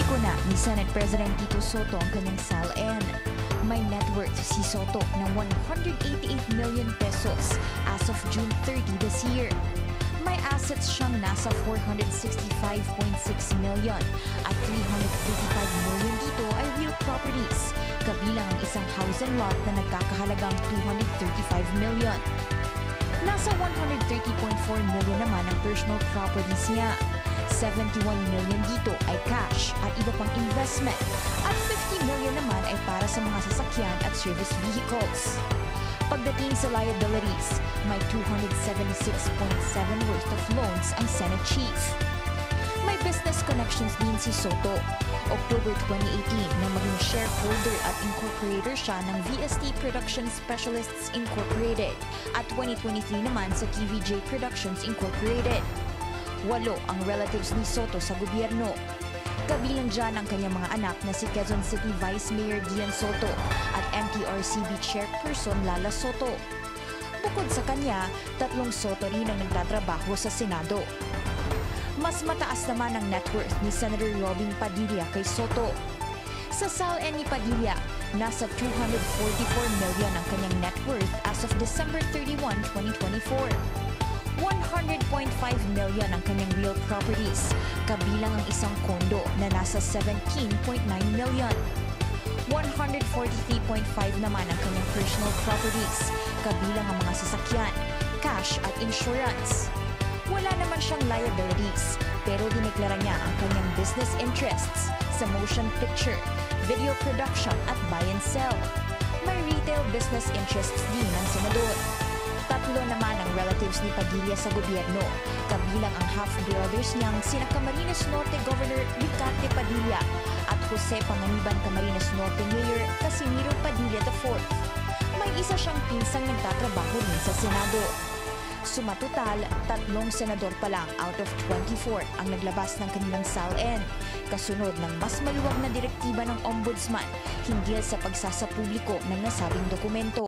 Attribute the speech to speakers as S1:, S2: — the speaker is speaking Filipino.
S1: Ininiko na ni Senate President Tito Soto ang kanyang SALN. May net worth si Soto ng 188 million pesos as of June 30 this year. May assets siyang nasa 465.6 million at 355 million dito ay real properties, kabilang ang isang house and lot na nagkakahalagang 235 million. Nasa 130.4 million naman ang personal properties niya. 71 million dito ay cash at iba pang investment at 50 million naman ay para sa mga sasakyan at service vehicles. Pagdating sa liabilities, may 276.7 worth of loans ang Senate Chief. May business connections din si Soto. October 2018 nang maging shareholder at incorporator siya ng VST Production Specialists Incorporated at 2023 naman sa TVJ Productions Incorporated. 8 ang relatives ni Soto sa gobyerno. Kabilang dyan ang kanyang mga anak na si Quezon City Vice Mayor Dian Soto at MTRCB Chairperson Lala Soto. Bukod sa kanya, 3 Soto rin ang nagtatrabaho sa Senado. Mas mataas naman ang net worth ni Senator Robin Padilla kay Soto. Sa SALN ni Padilla, nasa 244 million ang kanyang net worth as of December 31, 2024. 100.5 million ang kanyang real properties, kabilang ang isang kondo na nasa 17.9 million. 143.5 naman ang kanyang personal properties, kabilang ang mga sasakyan, cash at insurance. Wala naman siyang liabilities, pero dineklara niya ang kanyang business interests sa motion picture, video production at buy and sell. May retail business interests din ang senador. 3 naman ang relatives ni Padilla sa gobyerno, kabilang ang half-brothers niyang sina Camarines Norte Governor Ricarte Padilla at Jose Panganiban Camarines Norte Mayor Casimiro Padilla IV. May isa siyang pinsang nagtatrabaho rin sa Senado. Sumatotal, 3 senador pa lang out of 24 ang naglabas ng kanilang SALN, kasunod ng mas maluwag na direktiba ng Ombudsman hinggil sa pagsasapubliko ng nasabing dokumento.